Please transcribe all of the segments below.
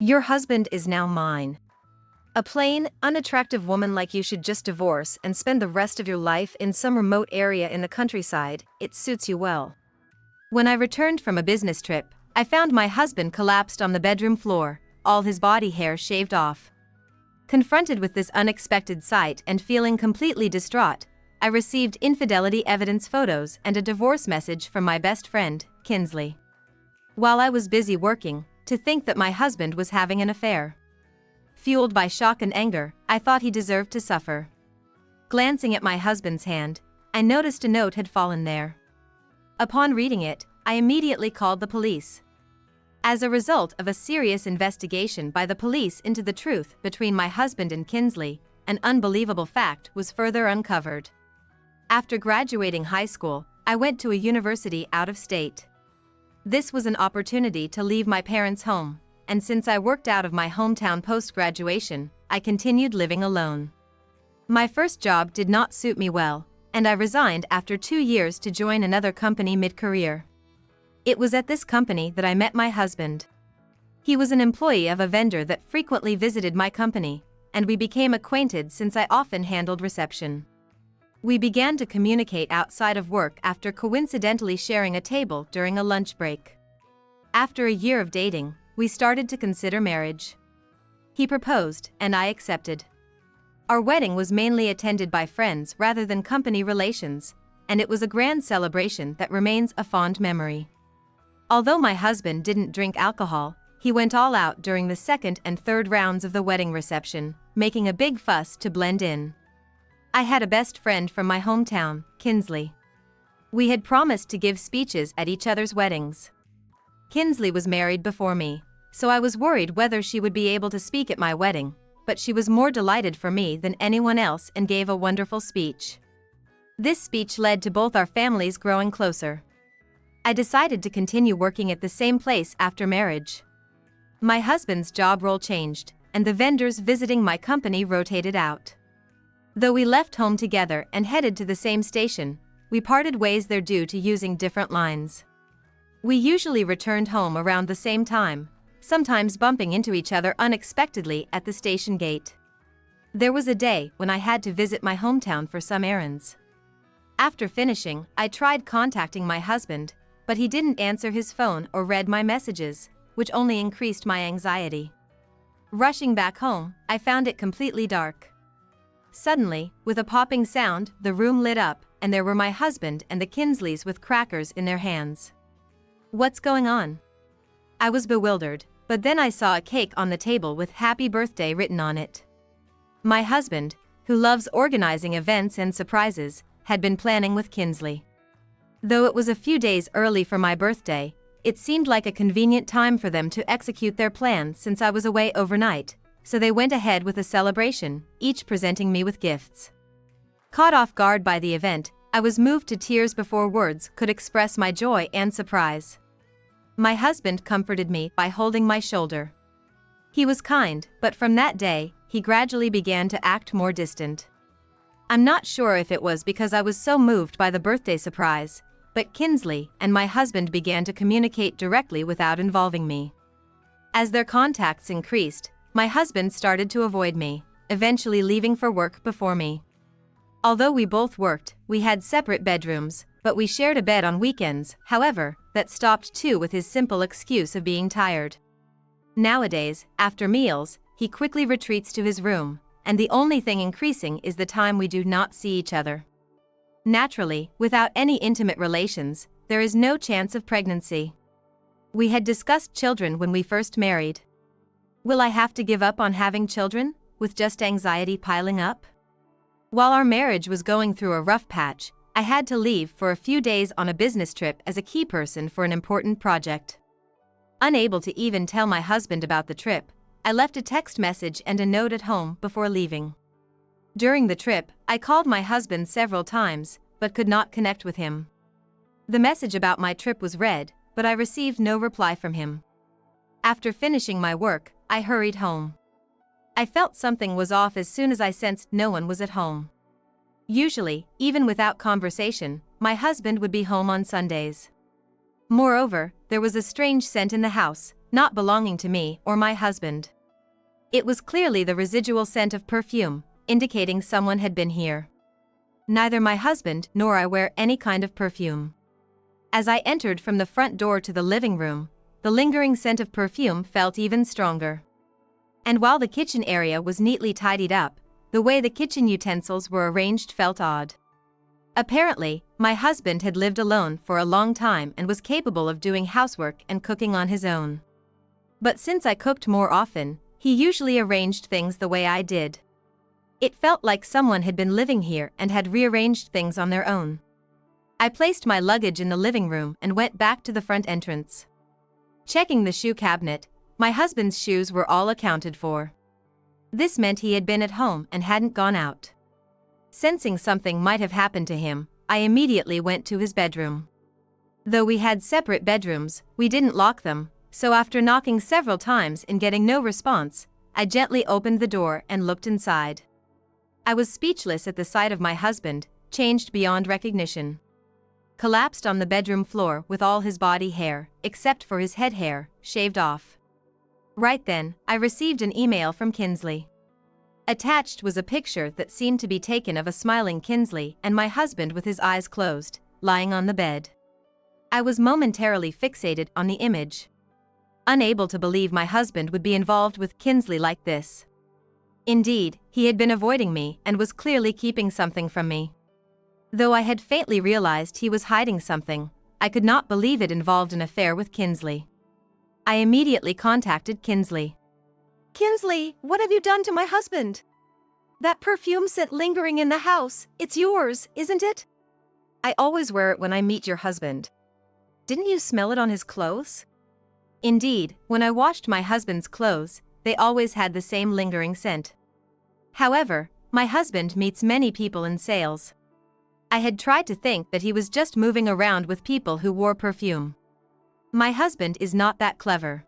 Your husband is now mine. A plain, unattractive woman like you should just divorce and spend the rest of your life in some remote area in the countryside. It suits you well. When I returned from a business trip, I found my husband collapsed on the bedroom floor, all his body hair shaved off. Confronted with this unexpected sight and feeling completely distraught, I received infidelity evidence photos and a divorce message from my best friend, Kinsley. While I was busy working, to think that my husband was having an affair. Fueled by shock and anger, I thought he deserved to suffer. Glancing at my husband's hand, I noticed a note had fallen there. Upon reading it, I immediately called the police. As a result of a serious investigation by the police into the truth between my husband and Kinsley, an unbelievable fact was further uncovered. After graduating high school, I went to a university out of state. This was an opportunity to leave my parents' home, and since I worked out of my hometown post-graduation, I continued living alone. My first job did not suit me well, and I resigned after 2 years to join another company mid-career. It was at this company that I met my husband. He was an employee of a vendor that frequently visited my company, and we became acquainted since I often handled reception. We began to communicate outside of work after coincidentally sharing a table during a lunch break. After a year of dating, we started to consider marriage. He proposed, and I accepted. Our wedding was mainly attended by friends rather than company relations, and it was a grand celebration that remains a fond memory. Although my husband didn't drink alcohol, he went all out during the second and third rounds of the wedding reception, making a big fuss to blend in. I had a best friend from my hometown, Kinsley. We had promised to give speeches at each other's weddings. Kinsley was married before me, so I was worried whether she would be able to speak at my wedding, but she was more delighted for me than anyone else and gave a wonderful speech. This speech led to both our families growing closer. I decided to continue working at the same place after marriage. My husband's job role changed, and the vendors visiting my company rotated out. Though we left home together and headed to the same station, we parted ways there due to using different lines. We usually returned home around the same time, sometimes bumping into each other unexpectedly at the station gate. There was a day when I had to visit my hometown for some errands. After finishing, I tried contacting my husband, but he didn't answer his phone or read my messages, which only increased my anxiety. Rushing back home, I found it completely dark. Suddenly, with a popping sound, the room lit up, and there were my husband and the Kinsleys with crackers in their hands. "What's going on?" I was bewildered, but then I saw a cake on the table with "Happy Birthday" written on it. My husband, who loves organizing events and surprises, had been planning with Kinsley. Though it was a few days early for my birthday, it seemed like a convenient time for them to execute their plan since I was away overnight, so they went ahead with a celebration, each presenting me with gifts. Caught off guard by the event, I was moved to tears before words could express my joy and surprise. My husband comforted me by holding my shoulder. He was kind, but from that day, he gradually began to act more distant. I'm not sure if it was because I was so moved by the birthday surprise, but Kinsley and my husband began to communicate directly without involving me. As their contacts increased, my husband started to avoid me, eventually leaving for work before me. Although we both worked, we had separate bedrooms, but we shared a bed on weekends. However, that stopped too with his simple excuse of being tired. Nowadays, after meals, he quickly retreats to his room, and the only thing increasing is the time we do not see each other. Naturally, without any intimate relations, there is no chance of pregnancy. We had discussed children when we first married. Will I have to give up on having children, with just anxiety piling up? While our marriage was going through a rough patch, I had to leave for a few days on a business trip as a key person for an important project. Unable to even tell my husband about the trip, I left a text message and a note at home before leaving. During the trip, I called my husband several times, but could not connect with him. The message about my trip was read, but I received no reply from him. After finishing my work, I hurried home. I felt something was off as soon as I sensed no one was at home. Usually, even without conversation, my husband would be home on Sundays. Moreover, there was a strange scent in the house, not belonging to me or my husband. It was clearly the residual scent of perfume, indicating someone had been here. Neither my husband nor I wear any kind of perfume. As I entered from the front door to the living room, the lingering scent of perfume felt even stronger. And while the kitchen area was neatly tidied up, the way the kitchen utensils were arranged felt odd. Apparently, my husband had lived alone for a long time and was capable of doing housework and cooking on his own. But since I cooked more often, he usually arranged things the way I did. It felt like someone had been living here and had rearranged things on their own. I placed my luggage in the living room and went back to the front entrance. Checking the shoe cabinet, my husband's shoes were all accounted for. This meant he had been at home and hadn't gone out. Sensing something might have happened to him, I immediately went to his bedroom. Though we had separate bedrooms, we didn't lock them, so after knocking several times and getting no response, I gently opened the door and looked inside. I was speechless at the sight of my husband, changed beyond recognition. Collapsed on the bedroom floor with all his body hair, except for his head hair, shaved off. Right then, I received an email from Kinsley. Attached was a picture that seemed to be taken of a smiling Kinsley and my husband with his eyes closed, lying on the bed. I was momentarily fixated on the image. Unable to believe my husband would be involved with Kinsley like this. Indeed, he had been avoiding me and was clearly keeping something from me. Though I had faintly realized he was hiding something, I could not believe it involved an affair with Kinsley. I immediately contacted Kinsley. Kinsley, what have you done to my husband? That perfume scent lingering in the house, it's yours, isn't it? I always wear it when I meet your husband. Didn't you smell it on his clothes? Indeed, when I washed my husband's clothes, they always had the same lingering scent. However, my husband meets many people in sales. I had tried to think that he was just moving around with people who wore perfume. My husband is not that clever.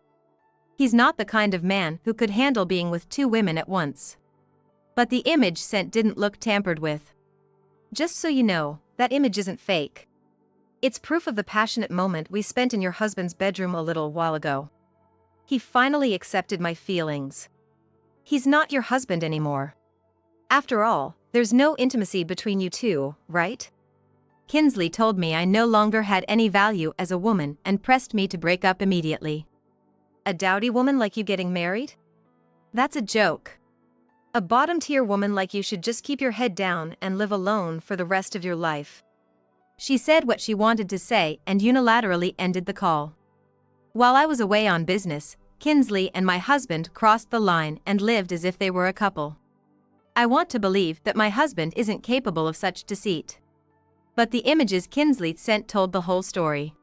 He's not the kind of man who could handle being with two women at once. But the image sent didn't look tampered with. Just so you know, that image isn't fake. It's proof of the passionate moment we spent in your husband's bedroom a little while ago. He finally accepted my feelings. He's not your husband anymore. After all, there's no intimacy between you two, right? Kinsley told me I no longer had any value as a woman and pressed me to break up immediately. A dowdy woman like you getting married? That's a joke. A bottom-tier woman like you should just keep your head down and live alone for the rest of your life. She said what she wanted to say and unilaterally ended the call. While I was away on business, Kinsley and my husband crossed the line and lived as if they were a couple. I want to believe that my husband isn't capable of such deceit. But the images Kinsley sent told the whole story.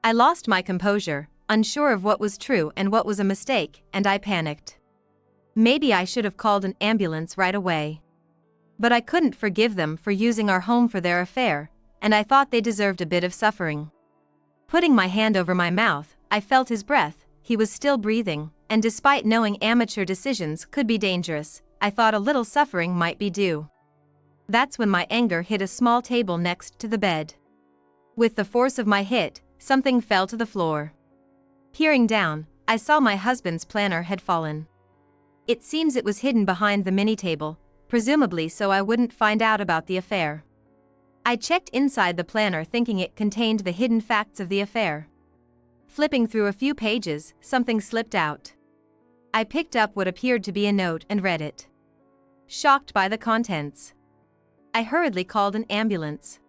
I lost my composure, unsure of what was true and what was a mistake, and I panicked. Maybe I should have called an ambulance right away. But I couldn't forgive them for using our home for their affair, and I thought they deserved a bit of suffering. Putting my hand over my mouth, I felt his breath. He was still breathing, and despite knowing amateur decisions could be dangerous, I thought a little suffering might be due. That's when my anger hit a small table next to the bed. With the force of my hit, something fell to the floor. Peering down, I saw my husband's planner had fallen. It seems it was hidden behind the mini table, presumably so I wouldn't find out about the affair. I checked inside the planner thinking it contained the hidden facts of the affair. Flipping through a few pages, something slipped out. I picked up what appeared to be a note and read it. Shocked by the contents, I hurriedly called an ambulance.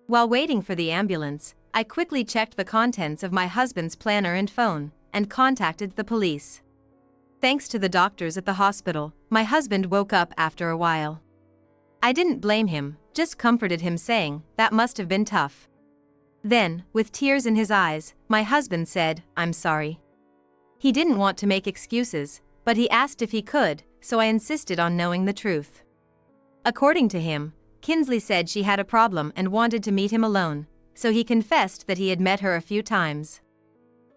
While waiting for the ambulance, I quickly checked the contents of my husband's planner and phone, and contacted the police. Thanks to the doctors at the hospital, my husband woke up after a while. I didn't blame him, just comforted him saying, that must have been tough. Then, with tears in his eyes, my husband said, "I'm sorry." He didn't want to make excuses, but he asked if he could, so I insisted on knowing the truth. According to him, Kinsley said she had a problem and wanted to meet him alone, so he confessed that he had met her a few times.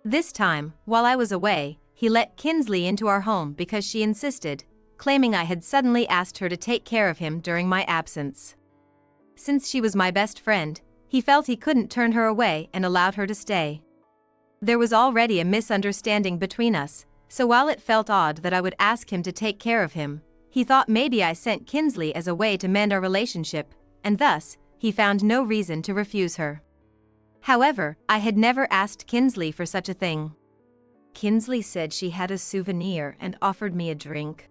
This time, while I was away, he let Kinsley into our home because she insisted, claiming I had suddenly asked her to take care of him during my absence. Since she was my best friend, he felt he couldn't turn her away and allowed her to stay. There was already a misunderstanding between us, so while it felt odd that I would ask him to take care of him, he thought maybe I sent Kinsley as a way to mend our relationship, and thus, he found no reason to refuse her. However, I had never asked Kinsley for such a thing. Kinsley said she had a souvenir and offered me a drink.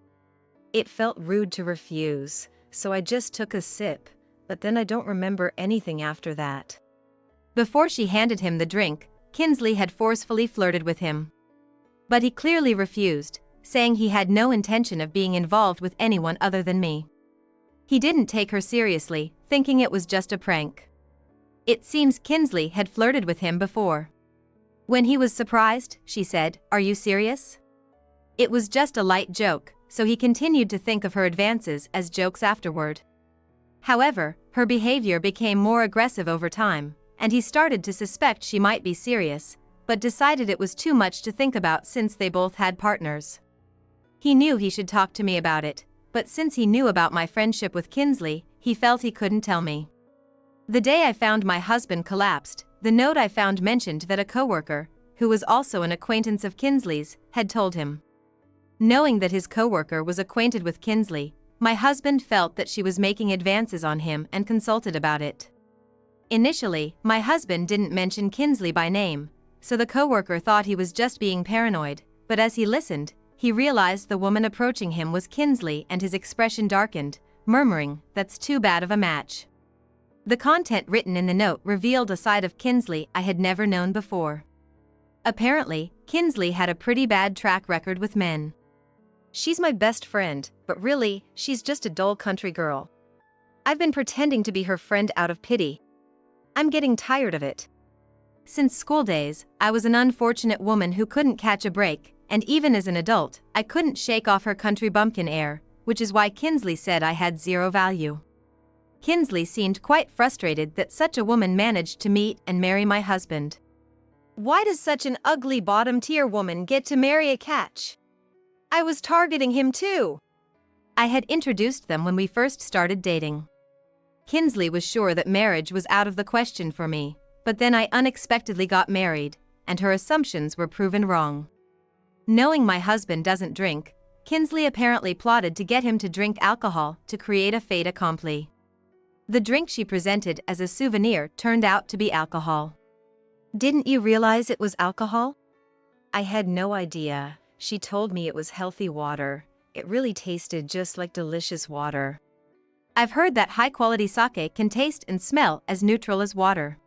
It felt rude to refuse, so I just took a sip, but then I don't remember anything after that. Before she handed him the drink, Kinsley had forcefully flirted with him. But he clearly refused, saying he had no intention of being involved with anyone other than me. He didn't take her seriously, thinking it was just a prank. It seems Kinsley had flirted with him before. When he was surprised, she said, "Are you serious?" It was just a light joke, so he continued to think of her advances as jokes afterward. However, her behavior became more aggressive over time, and he started to suspect she might be serious, but decided it was too much to think about since they both had partners. He knew he should talk to me about it, but since he knew about my friendship with Kinsley, he felt he couldn't tell me. The day I found my husband collapsed, the note I found mentioned that a coworker, who was also an acquaintance of Kinsley's, had told him. Knowing that his coworker was acquainted with Kinsley, my husband felt that she was making advances on him and consulted about it. Initially, my husband didn't mention Kinsley by name, so the coworker thought he was just being paranoid, but as he listened, he realized the woman approaching him was Kinsley and his expression darkened, murmuring, "That's too bad of a match." The content written in the note revealed a side of Kinsley I had never known before. Apparently, Kinsley had a pretty bad track record with men. She's my best friend, but really, she's just a dull country girl. I've been pretending to be her friend out of pity. I'm getting tired of it. Since school days, I was an unfortunate woman who couldn't catch a break, and even as an adult, I couldn't shake off her country bumpkin air, which is why Kinsley said I had zero value. Kinsley seemed quite frustrated that such a woman managed to meet and marry my husband. Why does such an ugly bottom-tier woman get to marry a catch? I was targeting him too. I had introduced them when we first started dating. Kinsley was sure that marriage was out of the question for me, but then I unexpectedly got married, and her assumptions were proven wrong. Knowing my husband doesn't drink, Kinsley apparently plotted to get him to drink alcohol to create a fait accompli. The drink she presented as a souvenir turned out to be alcohol. Didn't you realize it was alcohol? I had no idea. She told me it was healthy water. It really tasted just like delicious water. I've heard that high-quality sake can taste and smell as neutral as water.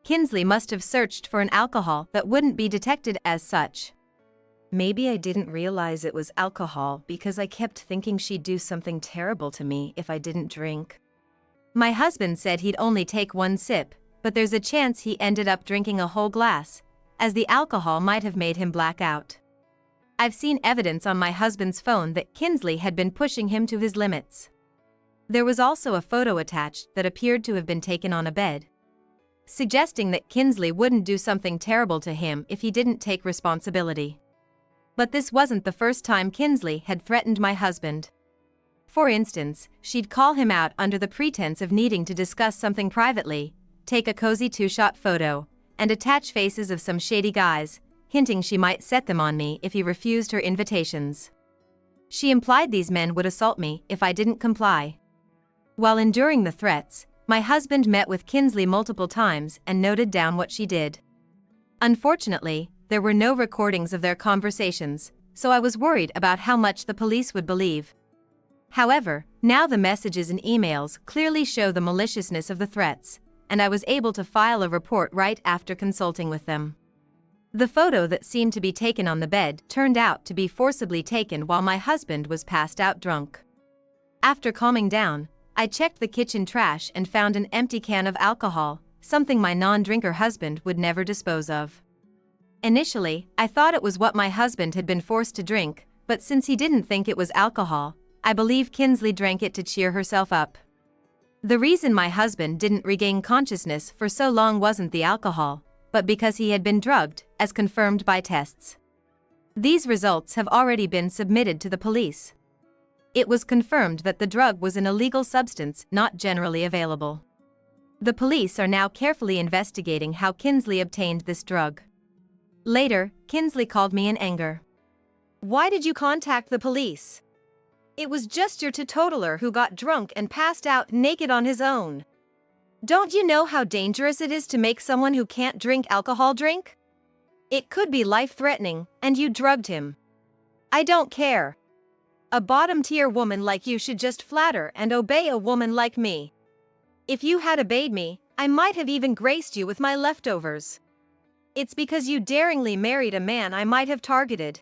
Kinsley must have searched for an alcohol that wouldn't be detected as such. Maybe I didn't realize it was alcohol because I kept thinking she'd do something terrible to me if I didn't drink. My husband said he'd only take one sip, but there's a chance he ended up drinking a whole glass, as the alcohol might have made him black out. I've seen evidence on my husband's phone that Kinsley had been pushing him to his limits. There was also a photo attached that appeared to have been taken on a bed, suggesting that Kinsley wouldn't do something terrible to him if he didn't take responsibility. But this wasn't the first time Kinsley had threatened my husband. For instance, she'd call him out under the pretense of needing to discuss something privately, take a cozy two-shot photo, and attach faces of some shady guys, hinting she might set them on me if he refused her invitations. She implied these men would assault me if I didn't comply. While enduring the threats, my husband met with Kinsley multiple times and noted down what she did. Unfortunately, there were no recordings of their conversations, so I was worried about how much the police would believe. However, now the messages and emails clearly show the maliciousness of the threats, and I was able to file a report right after consulting with them. The photo that seemed to be taken on the bed turned out to be forcibly taken while my husband was passed out drunk. After calming down, I checked the kitchen trash and found an empty can of alcohol, something my non-drinker husband would never dispose of. Initially, I thought it was what my husband had been forced to drink, but since he didn't think it was alcohol, I believe Kinsley drank it to cheer herself up. The reason my husband didn't regain consciousness for so long wasn't the alcohol, but because he had been drugged, as confirmed by tests. These results have already been submitted to the police. It was confirmed that the drug was an illegal substance not generally available. The police are now carefully investigating how Kinsley obtained this drug. Later, Kinsley called me in anger. Why did you contact the police? It was just your teetotaler who got drunk and passed out naked on his own. Don't you know how dangerous it is to make someone who can't drink alcohol drink? It could be life-threatening, and you drugged him. I don't care. A bottom-tier woman like you should just flatter and obey a woman like me. If you had obeyed me, I might have even graced you with my leftovers. It's because you daringly married a man I might have targeted.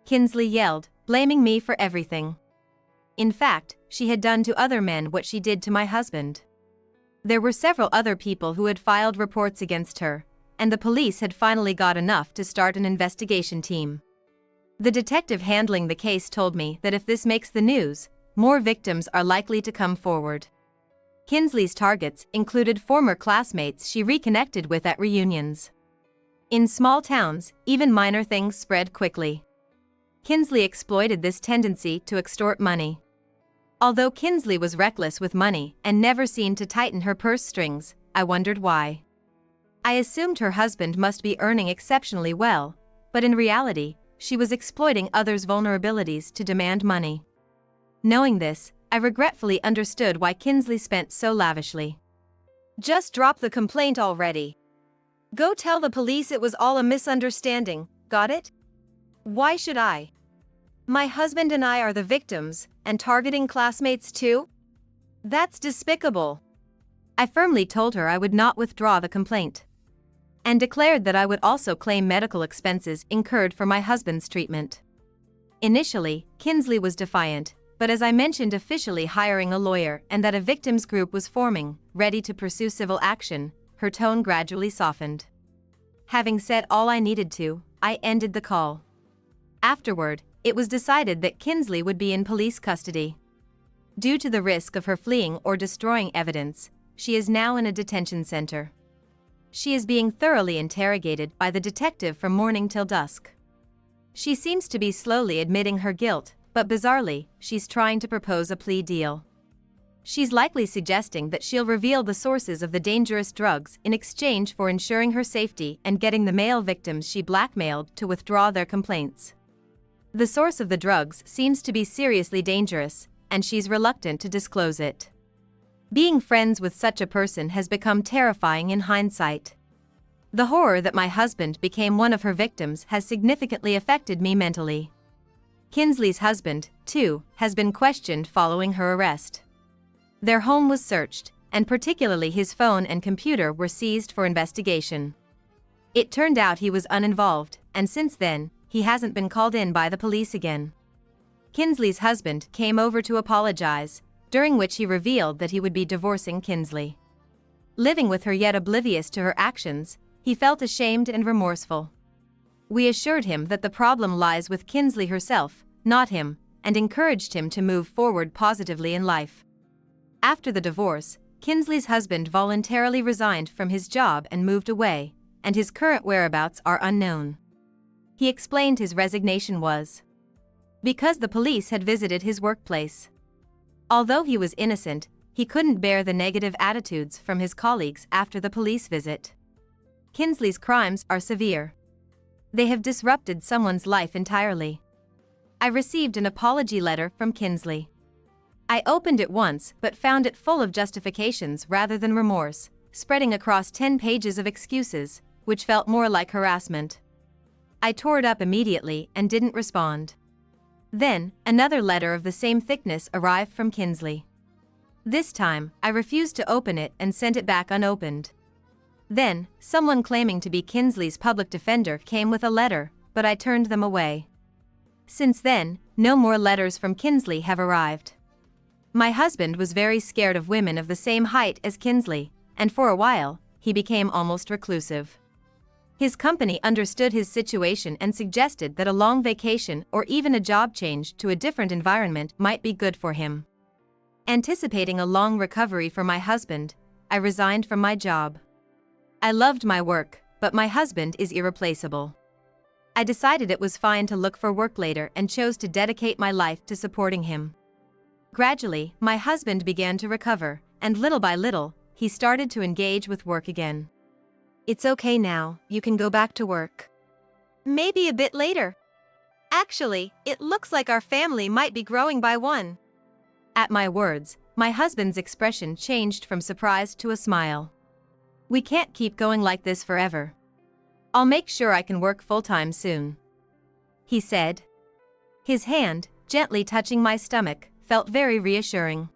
Kinsley yelled, blaming me for everything. In fact, she had done to other men what she did to my husband. There were several other people who had filed reports against her, and the police had finally got enough to start an investigation team. The detective handling the case told me that if this makes the news, more victims are likely to come forward. Kinsley's targets included former classmates she reconnected with at reunions. In small towns, even minor things spread quickly. Kinsley exploited this tendency to extort money. Although Kinsley was reckless with money and never seemed to tighten her purse strings, I wondered why. I assumed her husband must be earning exceptionally well, but in reality, she was exploiting others' vulnerabilities to demand money. Knowing this, I regretfully understood why Kinsley spent so lavishly. Just drop the complaint already. Go tell the police it was all a misunderstanding, got it? Why should I? My husband and I are the victims, and targeting classmates too? That's despicable. I firmly told her I would not withdraw the complaint, and declared that I would also claim medical expenses incurred for my husband's treatment. Initially, Kinsley was defiant, but as I mentioned officially hiring a lawyer and that a victims group was forming, ready to pursue civil action, her tone gradually softened. Having said all I needed to, I ended the call. Afterward, it was decided that Kinsley would be in police custody. Due to the risk of her fleeing or destroying evidence, she is now in a detention center. She is being thoroughly interrogated by the detective from morning till dusk. She seems to be slowly admitting her guilt, but bizarrely, she's trying to propose a plea deal. She's likely suggesting that she'll reveal the sources of the dangerous drugs in exchange for ensuring her safety and getting the male victims she blackmailed to withdraw their complaints. The source of the drugs seems to be seriously dangerous, and she's reluctant to disclose it. Being friends with such a person has become terrifying in hindsight. The horror that my husband became one of her victims has significantly affected me mentally. Kinsley's husband, too, has been questioned following her arrest. Their home was searched, and particularly his phone and computer were seized for investigation. It turned out he was uninvolved, and since then, he hasn't been called in by the police again. Kinsley's husband came over to apologize, during which he revealed that he would be divorcing Kinsley. Living with her yet oblivious to her actions, he felt ashamed and remorseful. We assured him that the problem lies with Kinsley herself, not him, and encouraged him to move forward positively in life. After the divorce, Kinsley's husband voluntarily resigned from his job and moved away, and his current whereabouts are unknown. He explained his resignation was because the police had visited his workplace. Although he was innocent, he couldn't bear the negative attitudes from his colleagues after the police visit. Kinsley's crimes are severe. They have disrupted someone's life entirely. I received an apology letter from Kinsley. I opened it once but found it full of justifications rather than remorse, spreading across 10 pages of excuses, which felt more like harassment. I tore it up immediately and didn't respond. Then, another letter of the same thickness arrived from Kinsley. This time, I refused to open it and sent it back unopened. Then, someone claiming to be Kinsley's public defender came with a letter, but I turned them away. Since then, no more letters from Kinsley have arrived. My husband was very scared of women of the same height as Kinsley, and for a while, he became almost reclusive. His company understood his situation and suggested that a long vacation or even a job change to a different environment might be good for him. Anticipating a long recovery for my husband, I resigned from my job. I loved my work, but my husband is irreplaceable. I decided it was fine to look for work later and chose to dedicate my life to supporting him. Gradually, my husband began to recover, and little by little, he started to engage with work again. It's okay now, you can go back to work. Maybe a bit later. Actually, it looks like our family might be growing by one. At my words, my husband's expression changed from surprise to a smile. We can't keep going like this forever. I'll make sure I can work full-time soon, he said. His hand, gently touching my stomach, felt very reassuring.